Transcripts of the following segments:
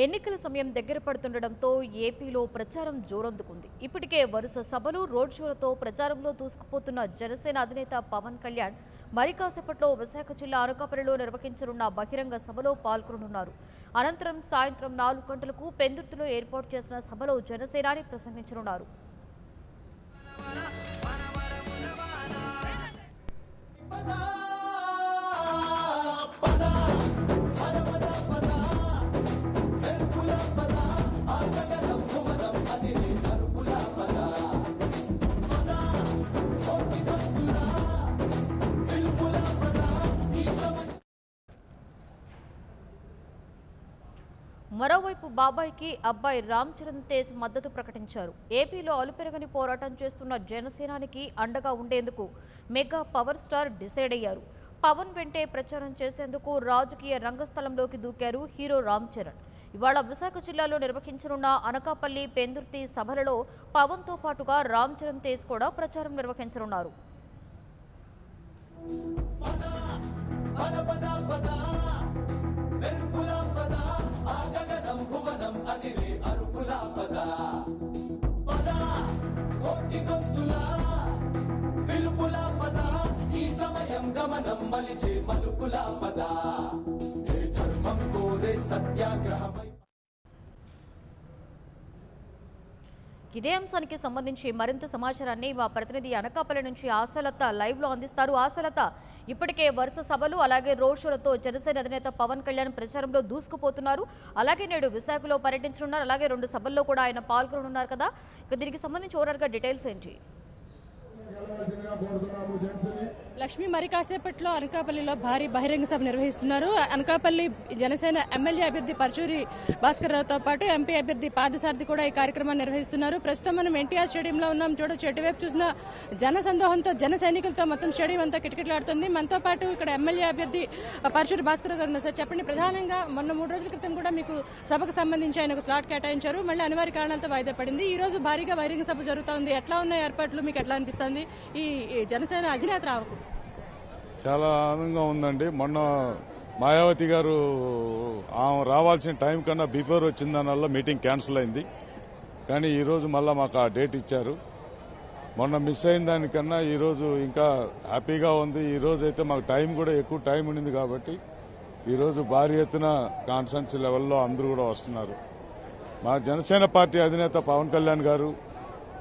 ఎన్నికల సమయం దగ్గర పడుతుండటంతో ఏపీలో ప్రచారం జోరందుకుంది. ఇప్పటికే వరుస సభలు, రోడ్ షోలతో ప్రచారంలో దూసుకుపోతున్న జనసేన అధినేత పవన్ కళ్యాణ్ మరి కాసేపట్లో విశాఖ జిల్లా అనకాపల్లిలో నిర్వహించనున్న బహిరంగ సభలో పాల్గొననున్నారు. అనంతరం సాయంత్రం 4 గంటలకు పెందుర్తిలో ఏర్పాటు చేసిన సభలో జనసేనాని ప్రసంగించనున్నారు. మరోవైపు బాబాయ్కి అబ్బాయి రామ్ చరణ్ తేజ్ మద్దతు ప్రకటించారు. ఏపీలో అలుపెరగని పోరాటం చేస్తున్న జనసేనానికి అండగా ఉండేందుకు మెగా పవర్ స్టార్ డిసైడ్ అయ్యారు. పవన్ వెంటే ప్రచారం చేసేందుకు రాజకీయ రంగస్థలంలోకి దూకారు హీరో రామ్ చరణ్. ఇవాళ విశాఖ జిల్లాలో నిర్వహించనున్న అనకాపల్లి, పెందుర్తి సభలలో పవన్తో పాటుగా రామ్ చరణ్ తేజ్ కూడా ప్రచారం నిర్వహించనున్నారు. ఇదే అంశానికి సంబంధించి మరింత సమాచారాన్ని మా ప్రతినిధి అనకాపల్లి నుంచి ఆశలత లైవ్ లో అందిస్తారు. ఆశలత, ఇప్పటికే వరుస సభలు అలాగే రోడ్ షోలతో జనసేన అధినేత పవన్ కళ్యాణ్ ప్రచారంలో దూసుకుపోతున్నారు. అలాగే నేడు విశాఖలో పర్యటించనున్నారు. అలాగే 2 సభల్లో కూడా ఆయన పాల్గొననున్నారు కదా. ఇక దీనికి సంబంధించి ఓవరాల్గా డీటెయిల్స్ ఏంటి? లక్ష్మి, మరి కాసేపట్లో అనకాపల్లిలో భారీ బహిరంగ సభ నిర్వహిస్తున్నారు. అనకాపల్లి జనసేన ఎమ్మెల్యే అభ్యర్థి పర్చూరి భాస్కర్రావుతో పాటు ఎంపీ అభ్యర్థి పాదసారథి కూడా ఈ కార్యక్రమాన్ని నిర్వహిస్తున్నారు. ప్రస్తుతం మనం ఎన్టీఆర్ స్టేడియంలో ఉన్నాం. చూడొచ్చు, ఎటువైపు చూసిన జన సందోహంతో, జన సైనికులతో మొత్తం స్టేడియం అంతా కిటకిటలాడుతుంది. మనతో పాటు ఇక్కడ ఎమ్మెల్యే అభ్యర్థి పర్చూరి భాస్కర్ గారు ఉన్నారు. సార్ చెప్పండి, ప్రధానంగా మొన్న 3 రోజుల క్రితం కూడా మీకు సభకు సంబంధించి ఆయన ఒక స్లాట్ కేటాయించారు. మళ్ళీ అనివార్య కారణాలతో వాయిదా పడింది. ఈ రోజు భారీగా బహిరంగ సభ జరుగుతోంది. ఎట్లా ఉన్నాయి ఏర్పాట్లు? మీకు ఎట్లా అనిపిస్తుంది ఈ జనసేన అధినేత రావకు? చాలా ఆనందంగా ఉందండి. మొన్న మాయావతి గారు ఆమె రావాల్సిన టైం కన్నా బిఫోర్ వచ్చిన దానివల్ల మీటింగ్ క్యాన్సిల్ అయింది. కానీ ఈరోజు మళ్ళీ మాకు ఆ డేట్ ఇచ్చారు. మొన్న మిస్ అయిన దానికన్నా ఈరోజు ఇంకా హ్యాపీగా ఉంది. ఈరోజు అయితే మాకు టైం కూడా ఎక్కువ టైం ఉండింది కాబట్టి ఈరోజు భారీ ఎత్తున కాన్ఫరెన్స్ లెవెల్లో అందరూ కూడా వస్తున్నారు. మా జనసేన పార్టీ అధినేత పవన్ కళ్యాణ్ గారు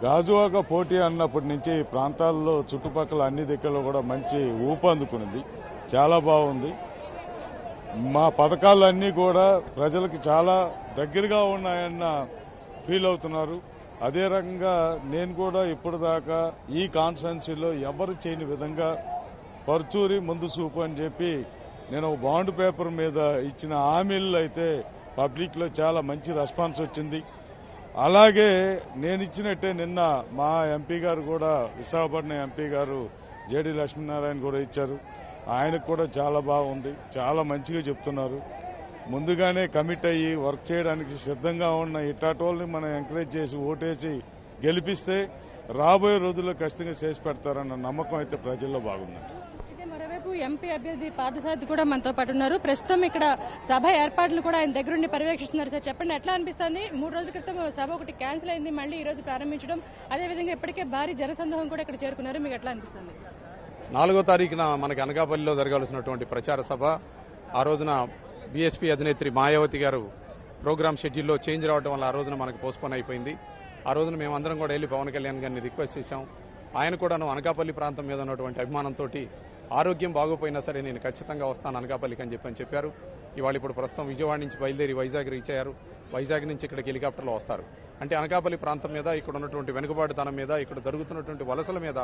గాజువాక పోటీ అన్నప్పటి నుంచి ప్రాంతాల్లో చుట్టుపక్కల అన్ని దిక్కుల్లో కూడా మంచి ఊపు అందుకునింది. చాలా బాగుంది. మా పథకాలన్నీ కూడా ప్రజలకు చాలా దగ్గరగా ఉన్నాయన్న ఫీల్ అవుతున్నారు. అదే రకంగా నేను కూడా ఇప్పటిదాకా ఈ కాన్స్టిట్యున్సీలో ఎవరు చేయని విధంగా పర్చూరి ముందు చూపు అని చెప్పి నేను ఒక బాండ్ పేపర్ మీద ఇచ్చిన హామీలు అయితే పబ్లిక్ లో చాలా మంచి రెస్పాన్స్ వచ్చింది. అలాగే నేను ఇచ్చినట్టే నిన్న మా ఎంపీ గారు కూడా, విశాఖపట్నం ఎంపీ గారు జేడీ లక్ష్మీనారాయణ కూడా ఇచ్చారు. ఆయనకు కూడా చాలా బాగుంది. చాలా మంచిగా చెప్తున్నారు. ముందుగానే కమిట్ అయ్యి వర్క్ చేయడానికి సిద్ధంగా ఉన్న ఇటాటోల్ని మనం ఎంకరేజ్ చేసి ఓటేసి గెలిపిస్తే రాబోయే రోజుల్లో ఖచ్చితంగా చేసి పెడతారన్న నమ్మకం అయితే ప్రజల్లో బాగుందండి. మరోవైపు ఎంపీ అభ్యర్థి పాదసారథి కూడా మనతో పాటు ఉన్నారు. ప్రస్తుతం ఇక్కడ సభ ఏర్పాట్లు కూడా ఆయన దగ్గరుండి పర్యవేక్షిస్తున్నారు. సార్ చెప్పండి, ఎట్లా అనిపిస్తుంది? 3 రోజుల క్రితం సభ ఒకటి క్యాన్సిల్ అయింది, మళ్ళీ ఈ రోజు ప్రారంభించడం, అదేవిధంగా ఇప్పటికే భారీ జనసందోహం కూడా ఇక్కడ చేరుకున్నారు. మీకు ఎట్లా అనిపిస్తుంది? 4వ తారీఖున మనకి అనకాపల్లిలో జరగాల్సినటువంటి ప్రచార సభ, ఆ రోజున బీఎస్పీ అధినేత్రి మాయావతి గారు ప్రోగ్రామ్ షెడ్యూల్లో చేంజ్ రావడం వల్ల ఆ రోజున మనకు పోస్ట్పోన్ అయిపోయింది. ఆ రోజున మేమందరం కూడా వెళ్ళి పవన్ కళ్యాణ్ గారిని రిక్వెస్ట్ చేశాం. ఆయన కూడాను అనకాపల్లి ప్రాంతం మీద ఉన్నటువంటి అభిమానంతో ఆరోగ్యం బాగోపోయినా సరే నేను ఖచ్చితంగా వస్తాను అనకాపల్లికి అని చెప్పారు. ఇవాళ ఇప్పుడు ప్రస్తుతం విజయవాడ నుంచి బయలుదేరి వైజాగ్ రీచ్ అయ్యారు. వైజాగ్ నుంచి ఇక్కడికి హెలికాప్టర్లో వస్తారు. అంటే అనకాపల్లి ప్రాంతం మీద, ఇక్కడ ఉన్నటువంటి వెనుకబాటుతనం మీద, ఇక్కడ జరుగుతున్నటువంటి వలసల మీద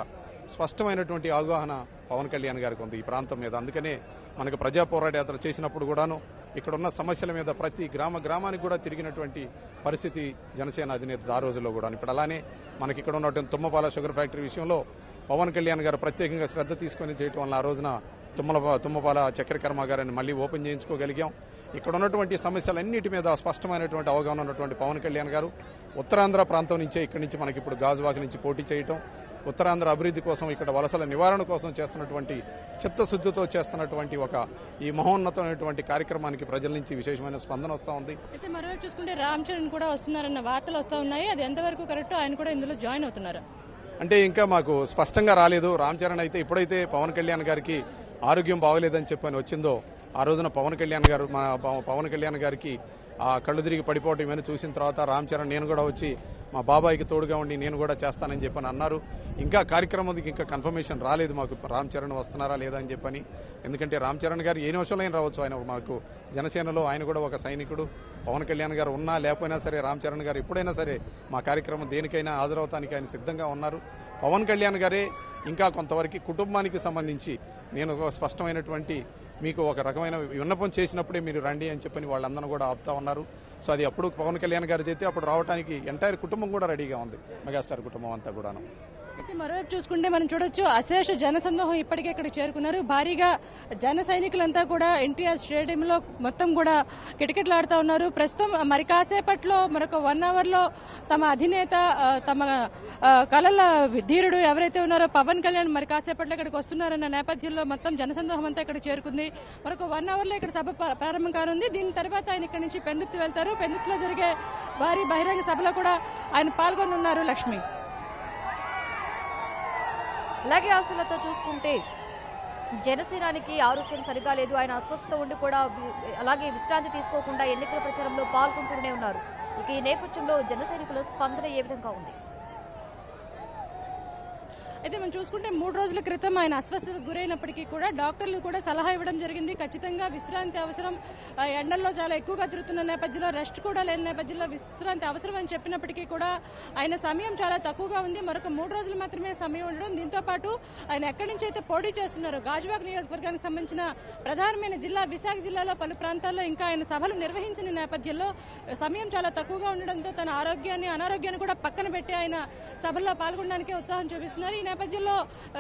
స్పష్టమైనటువంటి అవగాహన పవన్ కళ్యాణ్ గారికి ఉంది ఈ ప్రాంతం మీద. అందుకనే మనకు ప్రజా పోరాట యాత్ర చేసినప్పుడు కూడాను ఇక్కడున్న సమస్యల మీద ప్రతి గ్రామానికి కూడా తిరిగినటువంటి పరిస్థితి జనసేన అధినేత ఆ రోజుల్లో కూడా. ఇప్పుడు అలానే మనకి ఇక్కడ ఉన్నటువంటి తుమ్మపాల షుగర్ ఫ్యాక్టరీ విషయంలో పవన్ కళ్యాణ్ గారు ప్రత్యేకంగా శ్రద్ధ తీసుకుని చేయడం వల్ల ఆ రోజున తుమ్మపాల చక్కెర కర్మాగారాన్ని మళ్లీ ఓపెన్ చేయించుకోగలిగాం. ఇక్కడ ఉన్నటువంటి సమస్యలన్నిటి మీద స్పష్టమైనటువంటి అవగాహన ఉన్నటువంటి పవన్ కళ్యాణ్ గారు ఉత్తరాంధ్ర ప్రాంతం నుంచే ఇక్కడి నుంచి మనకి ఇప్పుడు గాజువాక నుంచి పోటీ చేయటం, ఉత్తరాంధ్ర అభివృద్ధి కోసం, ఇక్కడ వలసల నివారణ కోసం చేస్తున్నటువంటి చిత్తశుద్ధితో చేస్తున్నటువంటి ఈ మహోన్నతమైనటువంటి కార్యక్రమానికి ప్రజల నుంచి విశేషమైన స్పందన వస్తూ ఉంది. అయితే మరోవైపు చూసుకుంటే రామ్ చరణ్ కూడా వస్తున్నారన్న వార్తలు వస్తూ ఉన్నాయి. అది ఎంతవరకు కరెక్ట్? ఆయన కూడా ఇందులో జాయిన్ అవుతున్నారు అంటే ఇంకా మాకు స్పష్టంగా రాలేదు. రామ్ చరణ్ అయితే ఎప్పుడైతే పవన్ కళ్యాణ్ గారికి ఆరోగ్యం బాగోలేదని చెప్పని వచ్చిందో ఆ రోజున పవన్ కళ్యాణ్ గారికి ఆ కళ్ళు తిరిగి పడిపోవటం ఇవన్నీ చూసిన తర్వాత రామ్ చరణ్ నేను కూడా వచ్చి మా బాబాయికి తోడుగా ఉండి నేను కూడా చేస్తానని చెప్పని అన్నారు. ఇంకా కార్యక్రమానికి ఇంకా కన్ఫర్మేషన్ రాలేదు మాకు రామ్ చరణ్ వస్తున్నారా లేదా అని చెప్పని. ఎందుకంటే రామ్ చరణ్ గారు ఏ నిమిషంలో అయినా రావచ్చు. ఆయన మాకు జనసేనలో ఆయన కూడా ఒక సైనికుడు. పవన్ కళ్యాణ్ గారు ఉన్నా లేకపోయినా సరే రామ్ చరణ్ గారు ఎప్పుడైనా సరే మా కార్యక్రమం దేనికైనా హాజరవటానికి ఆయన సిద్ధంగా ఉన్నారు. పవన్ కళ్యాణ్ గారే ఇంకా కొంతవరకు కుటుంబానికి సంబంధించి నేను ఒక స్పష్టమైనటువంటి మీకు ఒక రకమైన విన్నపం చేసినప్పుడే మీరు రండి అని చెప్పని వాళ్ళందరూ కూడా ఆపుతా ఉన్నారు. సో అది అప్పుడు పవన్ కళ్యాణ్ గారు చేస్తే అప్పుడు రావడానికి ఎంటైర్ కుటుంబం కూడా రెడీగా ఉంది, మెగాస్టార్ కుటుంబం అంతా కూడాను. అయితే మరోవైపు చూసుకుంటే మనం చూడొచ్చు అశేష జనసందోహం ఇప్పటికే ఇక్కడ చేరుకున్నారు. భారీగా జన సైనికులంతా కూడా ఎన్టీఆర్ స్టేడియంలో మొత్తం కూడా కిటకిటలాడుతూ ఉన్నారు. ప్రస్తుతం మరి కాసేపట్లో మరొక 1 అవర్లో తమ అధినేత తమ కళల ధీరుడు ఎవరైతే ఉన్నారో పవన్ కళ్యాణ్ మరి కాసేపట్లో ఇక్కడికి వస్తున్నారన్న నేపథ్యంలో మొత్తం జనసందోహం అంతా ఇక్కడ చేరుకుంది. మరొక 1 అవర్లో ఇక్కడ సభ ప్రారంభం కానుంది. దీని తర్వాత ఆయన ఇక్కడ నుంచి పెందుర్తి వెళ్తారు. పెందుర్తిలో జరిగే భారీ బహిరంగ సభలో కూడా ఆయన పాల్గొనున్నారు. లక్ష్మి, అలాగే అసలుతో చూసుకుంటే జనసేనానికి ఆరోగ్యం సరిగా లేదు. ఆయన అస్వస్థత ఉండి కూడా అలాగే విశ్రాంతి తీసుకోకుండా ఎన్నికల ప్రచారంలో పాల్గొంటూనే ఉన్నారు. ఇక ఈ నేపథ్యంలో జన సైనికుల స్పందన ఏ విధంగా ఉంది? అయితే మనం చూసుకుంటే 3 రోజుల క్రితం ఆయన అస్వస్థతకు గురైనప్పటికీ కూడా డాక్టర్లు కూడా సలహా ఇవ్వడం జరిగింది. ఖచ్చితంగా విశ్రాంతి అవసరం, ఎండల్లో చాలా ఎక్కువగా తిరుగుతున్న నేపథ్యంలో రెస్ట్ కూడా లేని నేపథ్యంలో విశ్రాంతి అవసరం అని చెప్పినప్పటికీ కూడా ఆయన సమయం చాలా తక్కువగా ఉంది. మరొక 3 రోజులు మాత్రమే సమయం ఉండడం, దీంతో పాటు ఆయన ఎక్కడి నుంచి అయితే పోటీ చేస్తున్నారో గాజువాక నియోజకవర్గానికి సంబంధించిన ప్రధానమైన జిల్లా విశాఖ జిల్లాలో పలు ప్రాంతాల్లో ఇంకా ఆయన సభలు నిర్వహించిన నేపథ్యంలో సమయం చాలా తక్కువగా ఉండడంతో తన అనారోగ్యాన్ని కూడా పక్కన పెట్టి ఆయన సభల్లో పాల్గొనడానికే ఉత్సాహం చూపిస్తున్నారు. ఈ నేపథ్యంలో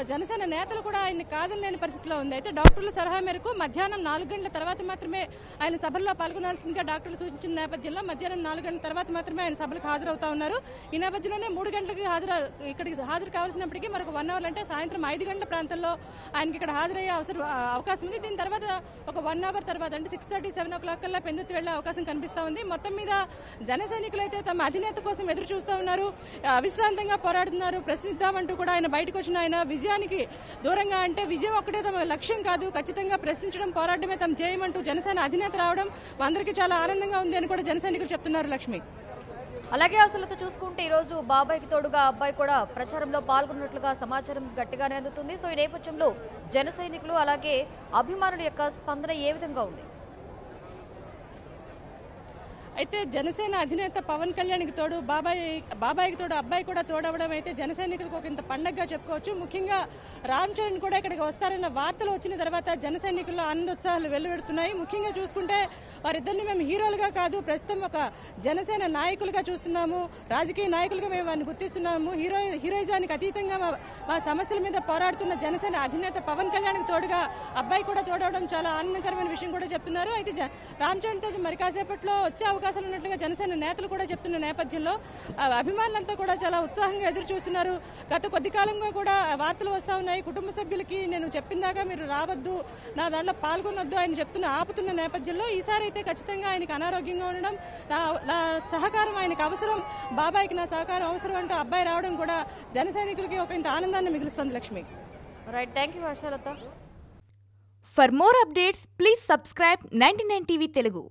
జనసేన నేతలు కూడా ఆయన్ని కాదనలేని పరిస్థితిలో ఉంది. అయితే డాక్టర్ల సలహా మేరకు మధ్యాహ్నం 4 గంటల తర్వాత మాత్రమే ఆయన సభల్లో పాల్గొనాల్సిందిగా డాక్టర్లు సూచించిన నేపథ్యంలో మధ్యాహ్నం 4 గంటల తర్వాత మాత్రమే ఆయన సభలకు హాజరవుతా ఉన్నారు. ఈ నేపథ్యంలోనే 3 గంటలకి ఇక్కడికి హాజరు కావాల్సినప్పటికీ మరొక 1 అవర్ అంటే సాయంత్రం 5 గంటల ప్రాంతంలో ఆయనకి ఇక్కడ హాజరయ్యే అవకాశం ఉంది. దీని తర్వాత ఒక 1 అవర్ తర్వాత అంటే 6:30, 7 o'clock కల్లా పెందుర్తి వెళ్లే అవకాశం కనిపిస్తా ఉంది. మొత్తం మీద జన సైనికులు అయితే తమ అధినేత కోసం ఎదురు చూస్తూ ఉన్నారు, అవిశ్రాంతంగా పోరాడుతున్నారు. ప్రశ్నిద్దామంటూ కూడా ఆయన బయటకు వచ్చిన ఆయన విజయానికి దూరంగా, అంటే విజయం ఒక్కటే తమ లక్ష్యం కాదు, ఖచ్చితంగా ప్రశ్నించడం పోరాటమే తమ జయమంటూ జనసేన అధినేత రావడం అందరికీ చాలా ఆనందంగా ఉంది అని కూడా జన సైనికులు చెప్తున్నారు. లక్ష్మి, అలాగే అసలుతో చూసుకుంటే ఈరోజు బాబాయికి తోడుగా అబ్బాయి కూడా ప్రచారంలో పాల్గొన్నట్లుగా సమాచారం గట్టిగానే అందుతుంది. సో ఈ నేపథ్యంలో జన సైనికులు అలాగే అభిమానుల యొక్క స్పందన ఏ విధంగా ఉంది? అయితే జనసేన అధినేత పవన్ కళ్యాణ్కి తోడు బాబాయికి తోడు అబ్బాయి కూడా తోడవడం అయితే జన సైనికులకు ఒక ఇంత పండగగా చెప్పుకోవచ్చు. ముఖ్యంగా రామ్ చరణ్ కూడా ఇక్కడికి వస్తారన్న వార్తలు వచ్చిన తర్వాత జన సైనికుల్లో ఆనందోత్సాహాలు వెల్లువెడుతున్నాయి. ముఖ్యంగా చూసుకుంటే వారిద్దరిని మేము హీరోలుగా కాదు, ప్రస్తుతం ఒక జనసేన నాయకులుగా చూస్తున్నాము, రాజకీయ నాయకులుగా మేము వారిని గుర్తిస్తున్నాము. హీరోయిజానికి అతీతంగా మా సమస్యల మీద పోరాడుతున్న జనసేన అధినేత పవన్ కళ్యాణ్కి తోడుగా అబ్బాయి కూడా తోడవడం చాలా ఆనందకరమైన విషయం కూడా చెప్తున్నారు. అయితే రామ్ చరణ్తో మరి కాసేపట్లో వచ్చే అవకాశాలు ఉన్నట్లుగా జనసేన నేతలు కూడా చెప్తున్న నేపథ్యంలో అభిమానులంతా కూడా చాలా ఉత్సాహంగా ఎదురు చూస్తున్నారు. గత కొద్ది కాలంగా కూడా వార్తలు వస్తా ఉన్నాయి, కుటుంబ సభ్యులకి నేను చెప్పిందాకా మీరు రావద్దు, నా దాంట్లో పాల్గొనొద్దు ఆయన ఆపుతున్న నేపథ్యంలో ఈసారి అయితే ఖచ్చితంగా ఆయనకు అనారోగ్యంగా ఉండడం, నా సహకారం ఆయనకు అవసరం, బాబాయికి నా సహకారం అవసరం అంటూ అబ్బాయి రావడం కూడా జన సైనికులకి ఒక ఇంత ఆనందాన్ని మిగులుస్తుంది. Lakshmi, right, thank you Harshalatha. For more updates, please subscribe 99 TV Telugu.